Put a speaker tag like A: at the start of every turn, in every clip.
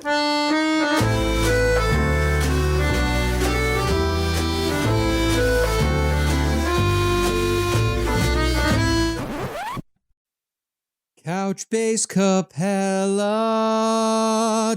A: Couchbase Capella.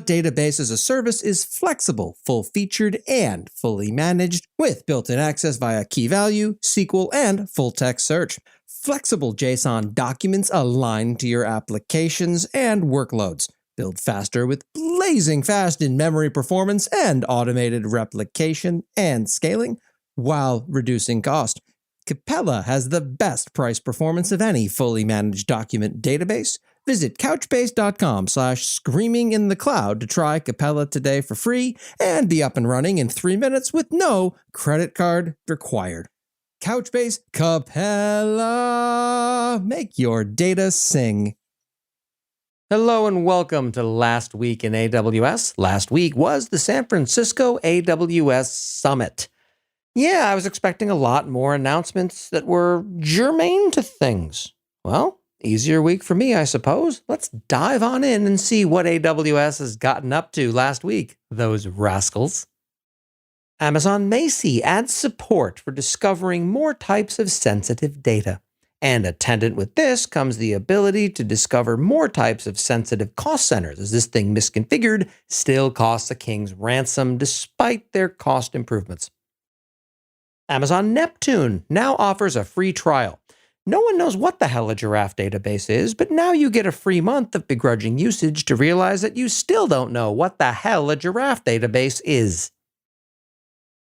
A: Database as a service is flexible, full-featured, and fully managed with built-in access via key value, SQL, and full-text search. Flexible JSON documents align to your applications and workloads. Build faster with blazing fast in-memory performance and automated replication and scaling while reducing cost. Capella has the best price performance of any fully managed document database. Visit couchbase.com/screaming-in-the-cloud to try Capella today for free and be up and running in 3 minutes with no credit card required. Couchbase Capella. Make your data sing. Hello and welcome to Last Week in AWS. Last week was the San Francisco AWS Summit. Yeah, I was expecting a lot more announcements that were germane to things. Well, easier week for me, I suppose. Let's dive on in and see what AWS has gotten up to last week, those rascals. Amazon Macy adds support for discovering more types of sensitive data. And attendant with this comes the ability to discover more types of sensitive cost centers, as this thing misconfigured still costs a king's ransom despite their cost improvements. Amazon Neptune now offers a free trial. No one knows what the hell a giraffe database is, but now you get a free month of begrudging usage to realize that you still don't know what the hell a giraffe database is.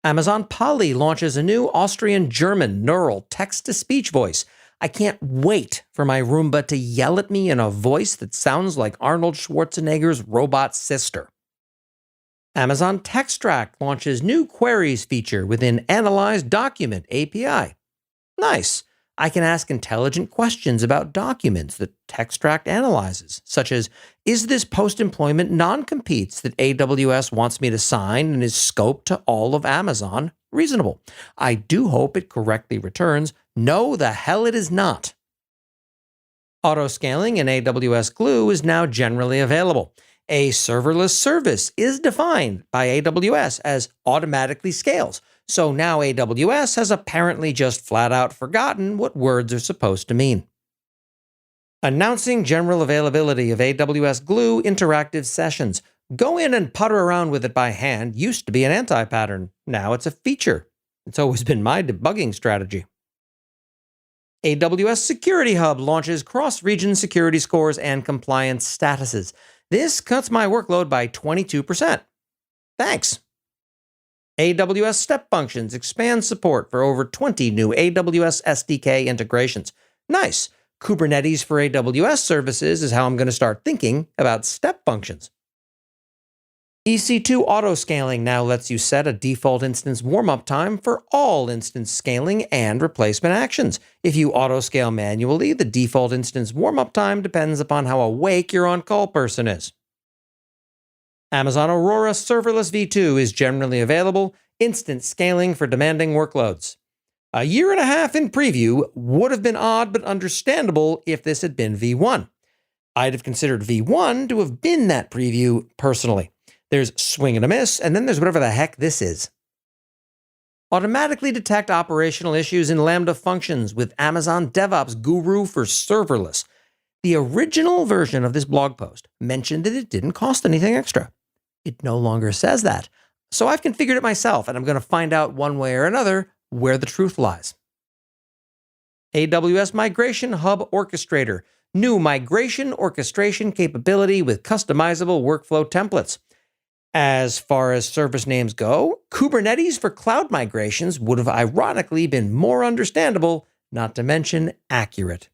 A: Amazon Polly launches a new Austrian-German neural text-to-speech voice. I can't wait for my Roomba to yell at me in a voice that sounds like Arnold Schwarzenegger's robot sister. Amazon Textract launches new queries feature within Analyze Document API. Nice. I can ask intelligent questions about documents that Textract analyzes, such as, is this post-employment non-competes that AWS wants me to sign and is scoped to all of Amazon reasonable? I do hope it correctly returns, no, the hell it is not. Auto-scaling in AWS Glue is now generally available. A serverless service is defined by AWS as automatically scales, so now AWS has apparently just flat out forgotten what words are supposed to mean. Announcing general availability of AWS Glue interactive sessions. Go in and putter around with it by hand used to be an anti-pattern. Now it's a feature. It's always been my debugging strategy. AWS Security Hub launches cross-region security scores and compliance statuses. This cuts my workload by 22%. Thanks. AWS Step Functions expands support for over 20 new AWS SDK integrations. Nice. Kubernetes for AWS services is how I'm going to start thinking about step functions. EC2 autoscaling now lets you set a default instance warm-up time for all instance scaling and replacement actions. If you autoscale manually, the default instance warm-up time depends upon how awake your on-call person is. Amazon Aurora Serverless v2 is generally available, instant scaling for demanding workloads. A year and a half in preview would have been odd but understandable if this had been v1. I'd have considered v1 to have been that preview personally. There's swing and a miss, and then there's whatever the heck this is. Automatically detect operational issues in Lambda functions with Amazon DevOps Guru for serverless. The original version of this blog post mentioned that it didn't cost anything extra. It no longer says that. So I've configured it myself, and I'm going to find out one way or another where the truth lies. AWS Migration Hub Orchestrator. New migration orchestration capability with customizable workflow templates. As far as service names go, Kubernetes for cloud migrations would have ironically been more understandable, not to mention accurate.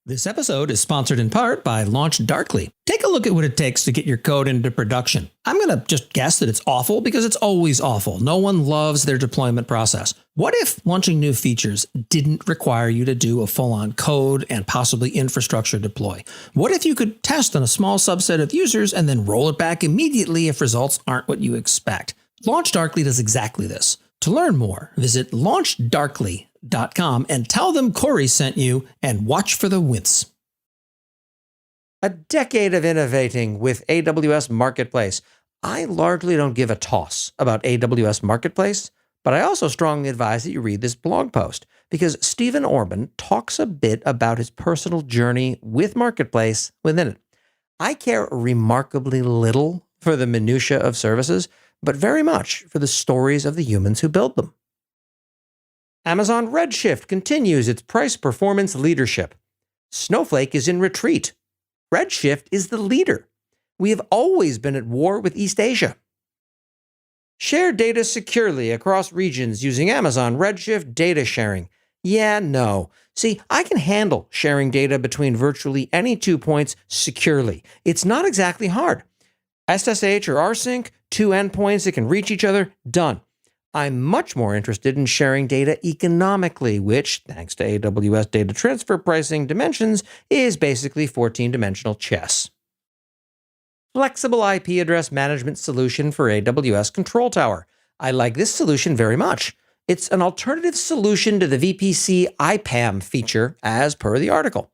A: This episode is sponsored in part by LaunchDarkly. Take a look at what it takes to get your code into production. I'm going to just guess that it's awful because it's always awful. No one loves their deployment process. What if launching new features didn't require you to do a full-on code and possibly infrastructure deploy? What if you could test on a small subset of users and then roll it back immediately if results aren't what you expect? LaunchDarkly does exactly this. To learn more, visit launchdarkly.com and tell them Corey sent you and watch for the wince. A decade of innovating with AWS Marketplace. I largely don't give a toss about AWS Marketplace, but I also strongly advise that you read this blog post because Stephen Orban talks a bit about his personal journey with Marketplace within it. I care remarkably little for the minutiae of services, but very much for the stories of the humans who build them. Amazon Redshift continues its price-performance leadership. Snowflake is in retreat. Redshift is the leader. We have always been at war with East Asia. Share data securely across regions using Amazon Redshift data sharing. Yeah, no. See, I can handle sharing data between virtually any 2 points securely. It's not exactly hard. SSH or rsync, 2 endpoints that can reach each other, done. I'm much more interested in sharing data economically, which, thanks to AWS data transfer pricing dimensions, is basically 14-dimensional chess. Flexible IP address management solution for AWS Control Tower. I like this solution very much. It's an alternative solution to the VPC IPAM feature, as per the article.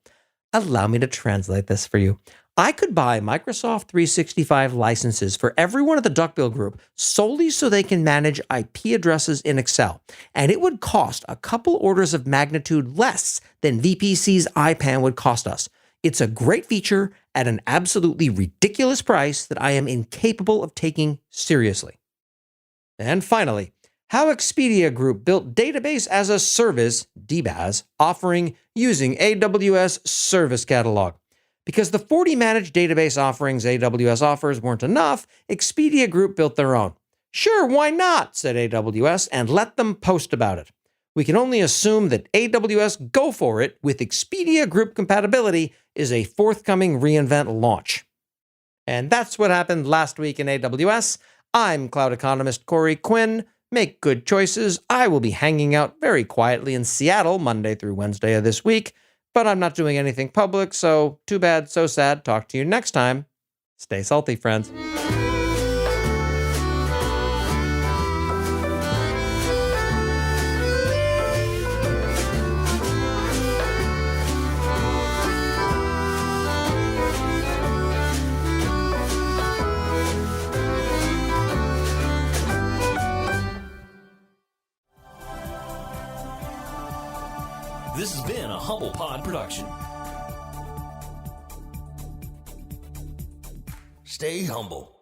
A: Allow me to translate this for you. I could buy Microsoft 365 licenses for everyone at the Duckbill Group solely so they can manage IP addresses in Excel, and it would cost a couple orders of magnitude less than VPC's IPAM would cost us. It's a great feature at an absolutely ridiculous price that I am incapable of taking seriously. And finally, how Expedia Group built Database as a Service, DBaaS, offering using AWS Service Catalog. Because the 40 managed database offerings AWS offers weren't enough, Expedia Group built their own. Sure, why not, said AWS, and let them post about it. We can only assume that AWS GoForIt with Expedia Group compatibility is a forthcoming reInvent launch. And that's what happened last week in AWS. I'm cloud economist Corey Quinn. Make good choices. I will be hanging out very quietly in Seattle Monday through Wednesday of this week, but I'm not doing anything public, so too bad, so sad. Talk to you next time. Stay salty, friends.
B: This has been a Humble Pod production. Stay humble.